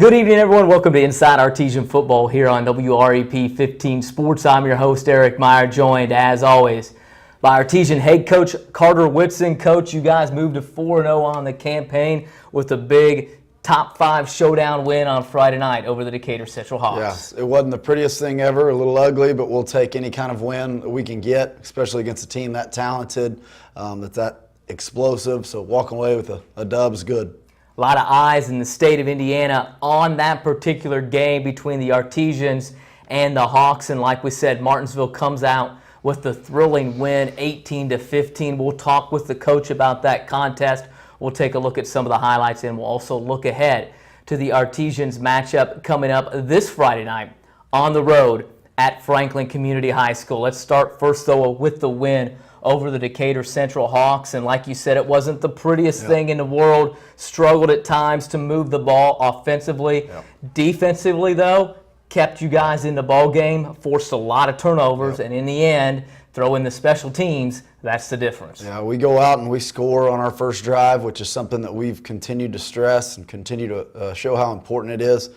Good evening, everyone. Welcome to Inside Artesian Football here on WREP 15 Sports. I'm your host, Eric Meyer, joined, as always, by Artesian head coach Carter Whitson. Coach, you guys moved to 4-0 on the campaign with a big top 5 showdown win on Friday night over the Decatur Central Hawks. Yes, it wasn't the prettiest thing ever, a little ugly, but we'll take any kind of win that we can get, especially against a team that talented, that's that explosive. So walking away with a dub is good. A lot of eyes in the state of Indiana on that particular game between the Artesians and the Hawks. And like we said, Martinsville comes out with the thrilling win, 18-15. We'll talk with the coach about that contest. We'll take a look at some of the highlights, and we'll also look ahead to the Artesians matchup coming up this Friday night on the road at Franklin Community High School. Let's start first, though, with the win over the Decatur Central Hawks. And like you said, it wasn't the prettiest thing in the world. Struggled at times to move the ball offensively. Defensively, though, kept you guys in the ball game, forced a lot of turnovers, and in the end, throw in the special teams, that's the difference. Yeah, we go out and we score on our first drive, which is something that we've continued to stress and continue to show how important it is.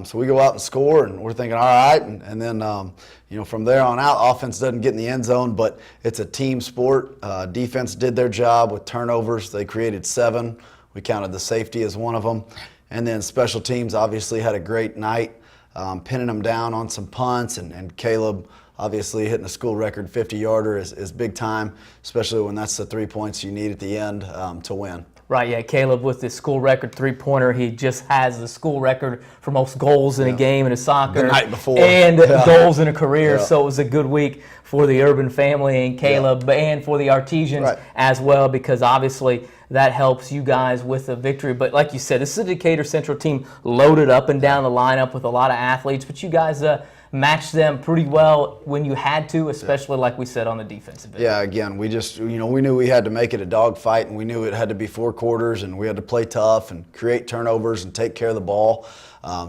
So we go out and score, and we're thinking, all right, and then from there on out, offense doesn't get in the end zone, but it's a team sport. Defense did their job with turnovers. They created 7. We counted the safety as one of them. And then special teams obviously had a great night, pinning them down on some punts, and Caleb obviously hitting a school record 50-yarder is big time, especially when that's the 3 points you need at the end to win. Right, yeah, Caleb with the school record three-pointer. He just has the school record for most goals in a game in a soccer. The night before. And goals in a career, so it was a good week for the Urban family and Caleb and for the Artesians as well, because obviously that helps you guys with a victory. But like you said, this is a Decatur Central team loaded up and down the lineup with a lot of athletes, but you guys matched them pretty well when you had to, especially like we said on the defensive end. Yeah, again, we just, we knew we had to make it a dogfight, and we knew it had to be 4 quarters, and we had to play tough and create turnovers and take care of the ball.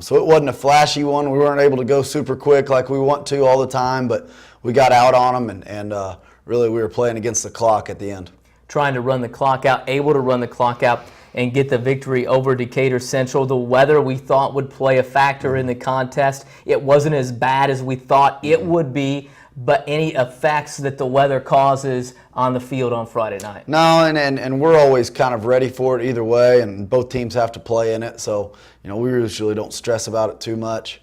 So it wasn't a flashy one. We weren't able to go super quick like we want to all the time, but we got out on them, and really we were playing against the clock at the end. Trying to run the clock out, able to run the clock out and get the victory over Decatur Central. The weather we thought would play a factor in the contest. It wasn't as bad as we thought it would be, but any effects that the weather causes on the field on Friday night? No, and we're always kind of ready for it either way, and both teams have to play in it, so we usually don't stress about it too much.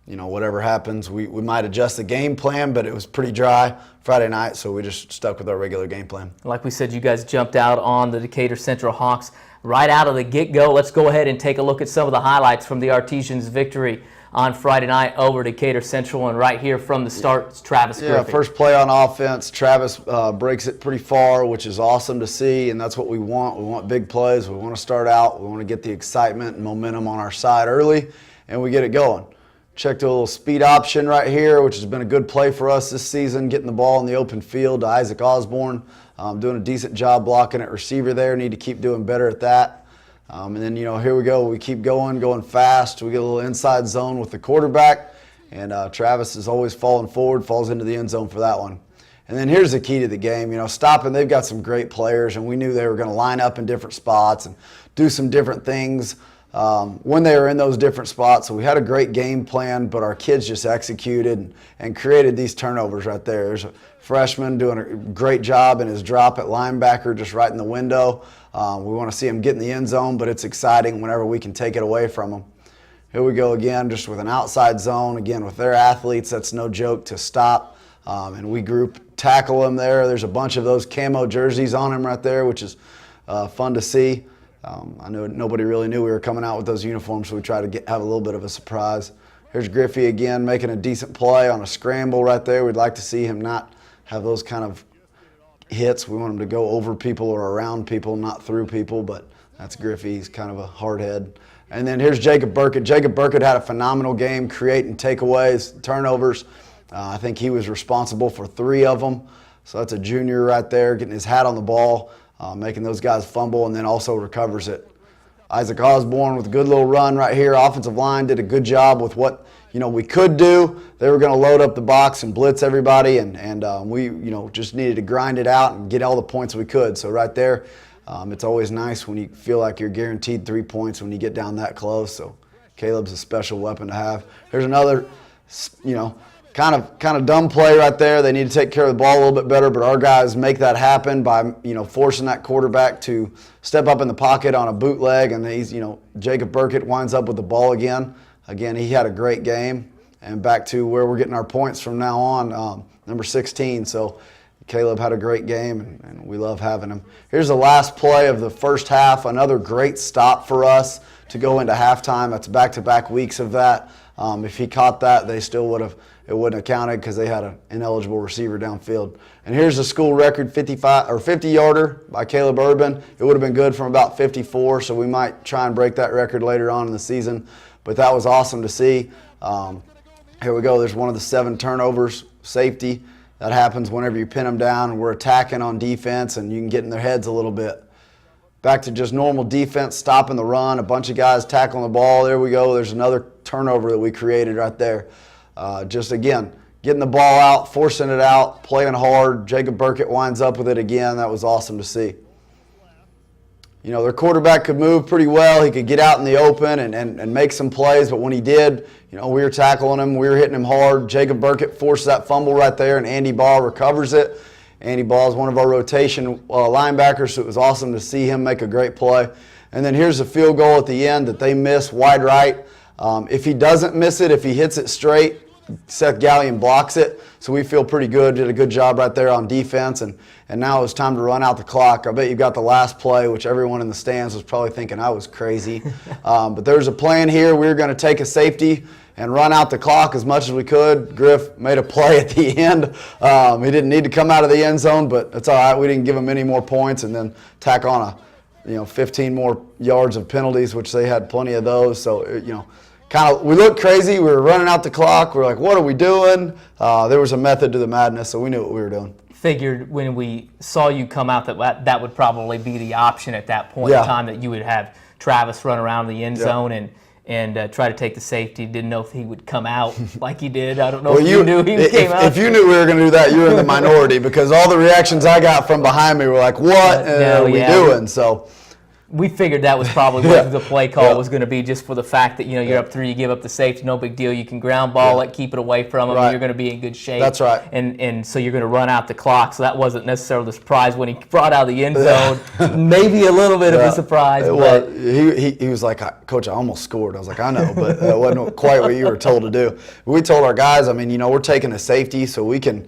Whatever happens, we might adjust the game plan, but it was pretty dry Friday night, so we just stuck with our regular game plan. Like we said, you guys jumped out on the Decatur Central Hawks right out of the get-go. Let's go ahead and take a look at some of the highlights from the Artesians' victory on Friday night over Decatur Central. And right here from the start, it's Travis Griffey. Yeah, first play on offense, Travis breaks it pretty far, which is awesome to see, and that's what we want. We want big plays. We want to start out. We want to get the excitement and momentum on our side early, and we get it going. Checked a little speed option right here, which has been a good play for us this season, getting the ball in the open field to Isaac Osborne. Doing a decent job blocking at receiver there. Need to keep doing better at that. And then, here we go. We keep going fast. We get a little inside zone with the quarterback, and Travis is always falling forward, falls into the end zone for that one. And then here's the key to the game. Stopping, they've got some great players, and we knew they were going to line up in different spots and do some different things when they were in those different spots. So we had a great game plan, but our kids just executed and created these turnovers right there. There's a freshman doing a great job in his drop at linebacker, just right in the window. We want to see him get in the end zone, but it's exciting whenever we can take it away from them. Here we go again, just with an outside zone. Again, with their athletes, that's no joke to stop. And we group tackle them there. There's a bunch of those camo jerseys on him right there, which is fun to see. I know nobody really knew we were coming out with those uniforms, so we tried to have a little bit of a surprise. Here's Griffey again, making a decent play on a scramble right there. We'd like to see him not have those kind of hits. We want him to go over people or around people, not through people, but that's Griffey. He's kind of a hard head. And then here's Jacob Burkett. Jacob Burkett had a phenomenal game, creating takeaways, turnovers. I think he was responsible for 3 of them. So that's a junior right there, getting his hat on the ball. Making those guys fumble, and then also recovers it. Isaac Osborne with a good little run right here. Offensive line did a good job with what we could do. They were going to load up the box and blitz everybody, and we just needed to grind it out and get all the points we could. So right there, it's always nice when you feel like you're guaranteed 3 points when you get down that close. So Caleb's a special weapon to have. Here's another, kind of dumb play right there. They need to take care of the ball a little bit better, but our guys make that happen by, forcing that quarterback to step up in the pocket on a bootleg, and he's, Jacob Burkett winds up with the ball again. Again, he had a great game, and back to where we're getting our points from now on, number 16. So Caleb had a great game, and we love having him. Here's the last play of the first half, another great stop for us to go into halftime. That's back-to-back weeks of that. If he caught that, they still would have. It wouldn't have counted because they had an ineligible receiver downfield. And here's the school record 50-yarder by Caleb Urban. It would have been good from about 54, so we might try and break that record later on in the season. But that was awesome to see. Here we go. There's one of the 7 turnovers, safety. That happens whenever you pin them down. We're attacking on defense, and you can get in their heads a little bit. Back to just normal defense, stopping the run. A bunch of guys tackling the ball. There we go. There's another turnover that we created right there. Just, again, getting the ball out, forcing it out, playing hard. Jacob Burkett winds up with it again. That was awesome to see. Their quarterback could move pretty well. He could get out in the open and make some plays, but when he did, we were tackling him. We were hitting him hard. Jacob Burkett forced that fumble right there, and Andy Ball recovers it. Andy Ball is one of our rotation linebackers, so it was awesome to see him make a great play. And then here's a field goal at the end that they miss wide right. If he doesn't miss it, if he hits it straight, Seth Gallion blocks it, so we feel pretty good. Did a good job right there on defense, and now it's time to run out the clock. I bet you got the last play, which everyone in the stands was probably thinking I was crazy. But there's a plan here. We were going to take a safety and run out the clock as much as we could. Griff made a play at the end. He didn't need to come out of the end zone, but it's all right. We didn't give him any more points, and then tack on 15 more yards of penalties, which they had plenty of those. So, we looked crazy. We were running out the clock. We were like, what are we doing? There was a method to the madness, so we knew what we were doing. Figured when we saw you come out that would probably be the option at that point in time, that you would have Travis run around the end zone and try to take the safety. Didn't know if he would come out like he did. I don't know if you knew he came out. If you knew we were going to do that, you were in the minority, because all the reactions I got from behind me were like, what are we doing? So we figured that was probably what the play call was going to be, just for the fact that you're up 3, you give up the safety, no big deal. You can ground ball it, keep it away from him, and you're going to be in good shape. That's right. And so you're going to run out the clock. So that wasn't necessarily the surprise when he brought out the end zone. Maybe a little bit of a surprise. Well, he was like, Coach, I almost scored. I was like, I know, but it wasn't quite what you were told to do. We told our guys, we're taking a safety, so you can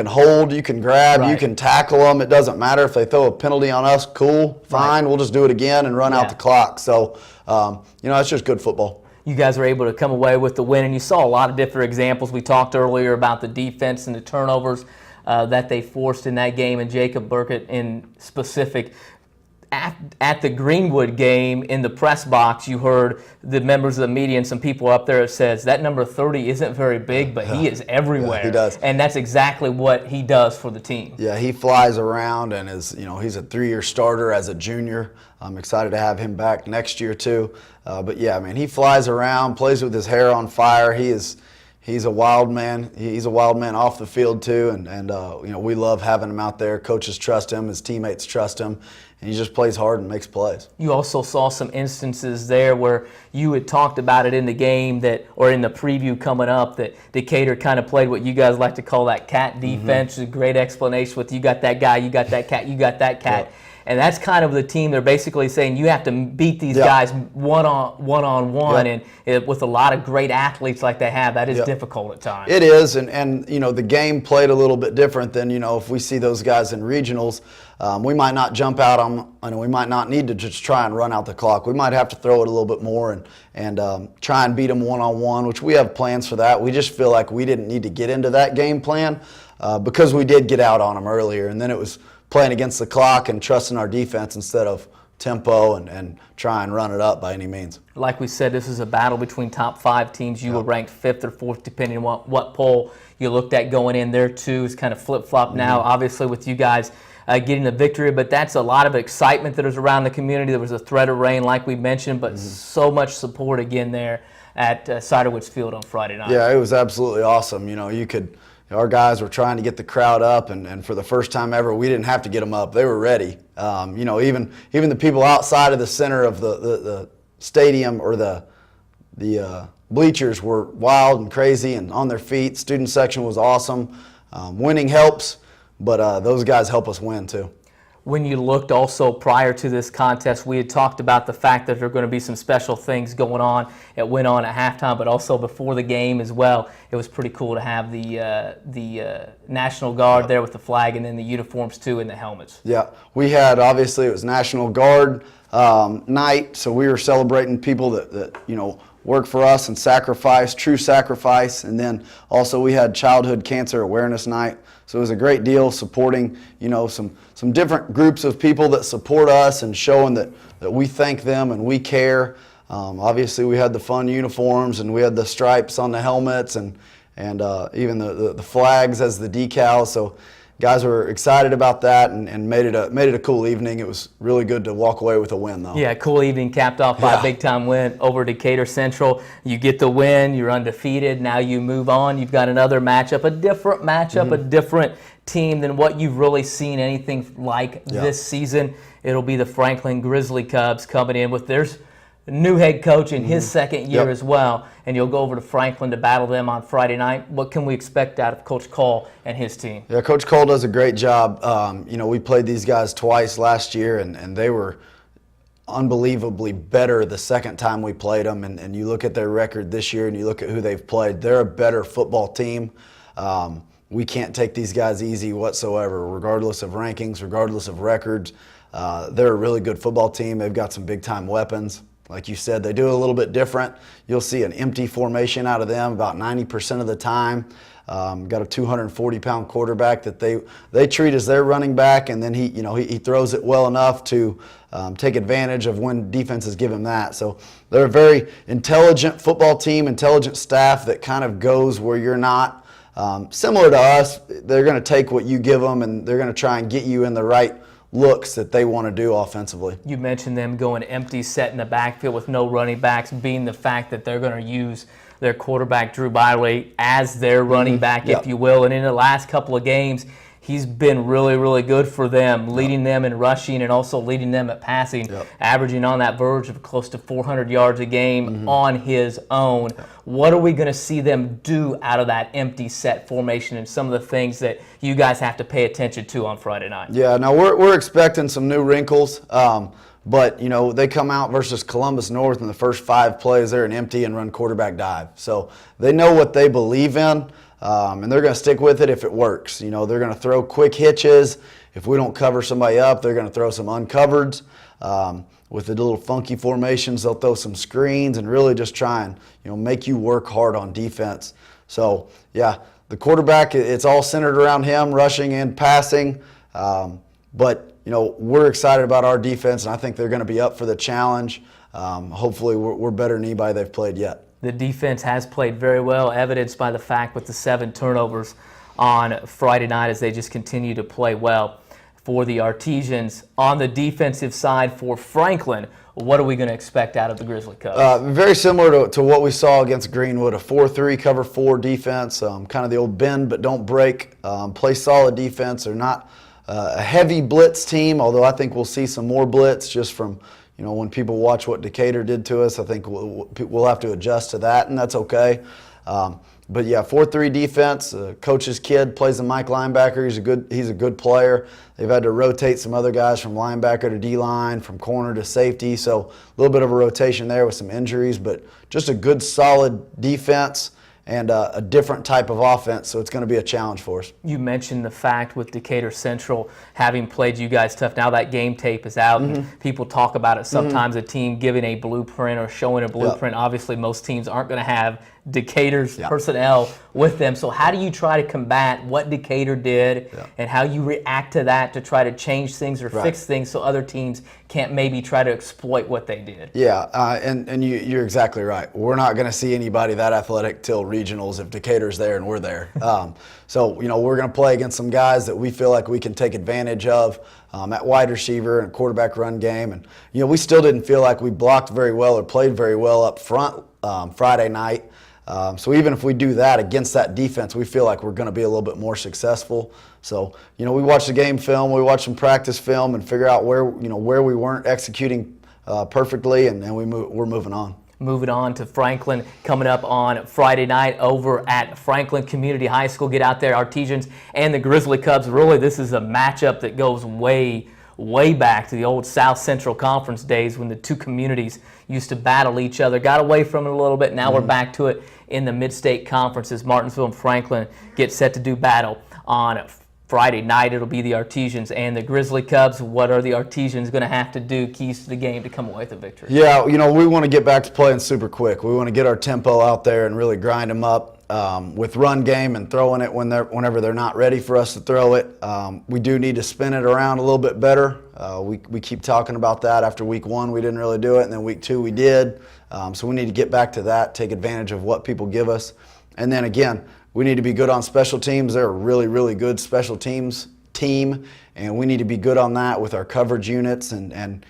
hold, you can grab, you can tackle them. It doesn't matter if they throw a penalty on us. Cool, fine. We'll just do it again and run out the clock. So, it's just good football. You guys were able to come away with the win, and you saw a lot of different examples. We talked earlier about the defense and the turnovers that they forced in that game, and Jacob Burkett in specific. At the Greenwood game, in the press box, you heard the members of the media and some people up there that says that number 30 isn't very big, but he is everywhere. Yeah, he does. And that's exactly what he does for the team. Yeah, he flies around and is, he's a 3-year starter as a junior. I'm excited to have him back next year too. But yeah, he flies around, plays with his hair on fire. He's a wild man. He's a wild man off the field too, and we love having him out there. Coaches trust him. His teammates trust him. And he just plays hard and makes plays. You also saw some instances there where you had talked about it in the game or in the preview coming up, that Decatur kind of played what you guys like to call that cat defense. A great explanation with you got that guy, you got that cat, you got that cat. Yep. And that's kind of the team. They're basically saying you have to beat these guys one-on-one, and with a lot of great athletes like they have, that is difficult at times. It is, and the game played a little bit different than if we see those guys in regionals. We might not jump out on, and we might not need to just try and run out the clock. We might have to throw it a little bit more and try and beat them one-on-one, which we have plans for that. We just feel like we didn't need to get into that game plan because we did get out on them earlier, and then it was playing against the clock and trusting our defense instead of tempo and try and run it up by any means. Like we said, this is a battle between top 5 teams. You were ranked 5th or 4th, depending on what poll you looked at going in there, too. It's kind of flip-flop now, obviously, with you guys getting the victory, but that's a lot of excitement that was around the community. There was a threat of rain, like we mentioned, but so much support again there at Ciderwoods Field on Friday night. Yeah, it was absolutely awesome. Our guys were trying to get the crowd up, and for the first time ever, we didn't have to get them up. They were ready. Even the people outside of the center of the stadium or the the bleachers were wild and crazy and on their feet. Student section was awesome. Winning helps, but those guys help us win too. When you looked also prior to this contest, we had talked about the fact that there are going to be some special things going on. It went on at halftime, but also before the game as well. It was pretty cool to have the National Guard there with the flag, and then the uniforms too, and the helmets. Yeah, we had, obviously it was National Guard night, so we were celebrating people that work for us and sacrifice, true sacrifice. And then also we had Childhood Cancer Awareness Night. So it was a great deal supporting, some different groups of people that support us and showing that we thank them and we care. Obviously we had the fun uniforms and we had the stripes on the helmets and even the flags as the decals. So guys were excited about that and made it a cool evening. It was really good to walk away with a win, though. Yeah, cool evening capped off by a big-time win over Decatur Central. You get the win, you're undefeated. Now you move on. You've got another matchup, a different matchup, a different team than what you've really seen anything like this season. It'll be the Franklin Grizzly Cubs coming in with their new head coach in his second year as well, and you'll go over to Franklin to battle them on Friday night. What can we expect out of Coach Cole and his team? Yeah, Coach Cole does a great job. We played these guys twice last year, and they were unbelievably better the second time we played them. And you look at their record this year and you look at who they've played, they're a better football team. We can't take these guys easy whatsoever, regardless of rankings, regardless of records. They're a really good football team. They've got some big-time weapons. Like you said, they do it a little bit different. You'll see an empty formation out of them about 90% of the time. Got a 240-pound quarterback that they treat as their running back, and then he throws it well enough to take advantage of when defenses give him that. So they're a very intelligent football team, intelligent staff that kind of goes where you're not. Similar to us, they're going to take what you give them, and they're going to try and get you in the right looks that they want to do offensively. You mentioned them going empty set in the backfield with no running backs, being the fact that they're going to use their quarterback Drew Byerly as their running back, if you will. And in the last couple of games, he's been really, really good for them, leading them in rushing and also leading them at passing, averaging on that verge of close to 400 yards a game on his own. What are we going to see them do out of that empty set formation and some of the things that you guys have to pay attention to on Friday night? Yeah, now we're expecting some new wrinkles. But, they come out versus Columbus North in the first 5 plays, they're an empty and run quarterback dive. So they know what they believe in, and they're going to stick with it if it works. They're going to throw quick hitches. If we don't cover somebody up, they're going to throw some uncovereds. With the little funky formations, they'll throw some screens and really just try and, make you work hard on defense. So, yeah, the quarterback, it's all centered around him, rushing and passing. But we're excited about our defense, and I think they're going to be up for the challenge. Hopefully, we're better than anybody they've played yet. The defense has played very well, evidenced by the fact with the 7 turnovers on Friday night as they just continue to play well for the Artesians. On the defensive side for Franklin, what are we going to expect out of the Grizzly Cubs? Very similar to what we saw against Greenwood, a 4-3 cover 4 defense, kind of the old bend but don't break, play solid defense. They're not a heavy blitz team, although I think we'll see some more blitz just from, when people watch what Decatur did to us. I think we'll have to adjust to that, and that's okay. But yeah, 4-3 defense. Coach's kid plays the Mike linebacker. He's a good player. They've had to rotate some other guys from linebacker to D-line, from corner to safety. So a little bit of a rotation there with some injuries, but just a good, solid defense and a different type of offense, so it's going to be a challenge for us. You mentioned the fact with Decatur Central having played you guys tough. Now that game tape is out, and people talk about it. Sometimes a team giving a blueprint or showing a blueprint. Obviously, most teams aren't going to have Decatur's personnel with them. So how do you try to combat what Decatur did and how you react to that to try to change things or fix things so other teams can't maybe try to exploit what they did? Yeah, and you're exactly right. We're not going to see anybody that athletic till regionals if Decatur's there and we're there. So, we're going to play against some guys that we feel like we can take advantage of at wide receiver and quarterback run game. And, we still didn't feel like we blocked very well or played very well up front Friday night. So even if we do that against that defense, we feel like we're going to be a little bit more successful. So, we watch the game film, we watch some practice film and figure out where we weren't executing perfectly, and we're moving on. moving on to Franklin coming up on Friday night over at Franklin Community High School. Get out there, Artesians and the Grizzly Cubs. Really, this is a matchup that goes way back to the old South Central Conference days when the two communities used to battle each other. Got away from it a little bit. Now we're back to it in the Mid-State Conferences. Martinsville and Franklin get set to do battle on Friday night. It'll be the Artesians and the Grizzly Cubs. What are the Artesians going to have to do, keys to the game, to come away with a victory? Yeah, we want to get back to playing super quick. We want to get our tempo out there and really grind them up with run game and throwing it whenever they're not ready for us to throw it. We do need to spin it around a little bit better. We keep talking about that. After week 1, we didn't really do it, and then week 2 we did. So we need to get back to that, take advantage of what people give us. And then again, we need to be good on special teams. They're a really good special teams team, and we need to be good on that with our coverage units. And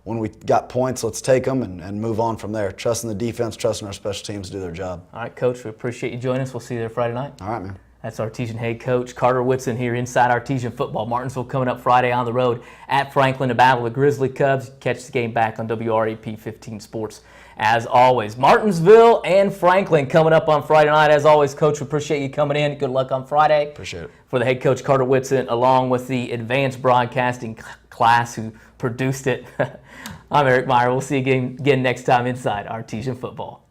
when we got points, let's take them and move on from there. Trusting the defense, trusting our special teams to do their job. All right, Coach, we appreciate you joining us. We'll see you there Friday night. All right, man. That's Artesian head coach Carter Whitson here inside Artesian football. Martinsville coming up Friday on the road at Franklin to battle the Grizzly Cubs. Catch the game back on WRAP 15 Sports. As always, Martinsville and Franklin coming up on Friday night. As always, Coach, we appreciate you coming in. Good luck on Friday. Appreciate it. For the head coach, Carter Whitson, along with the advanced broadcasting class who produced it, I'm Eric Meyer. We'll see you again next time inside Artesian football.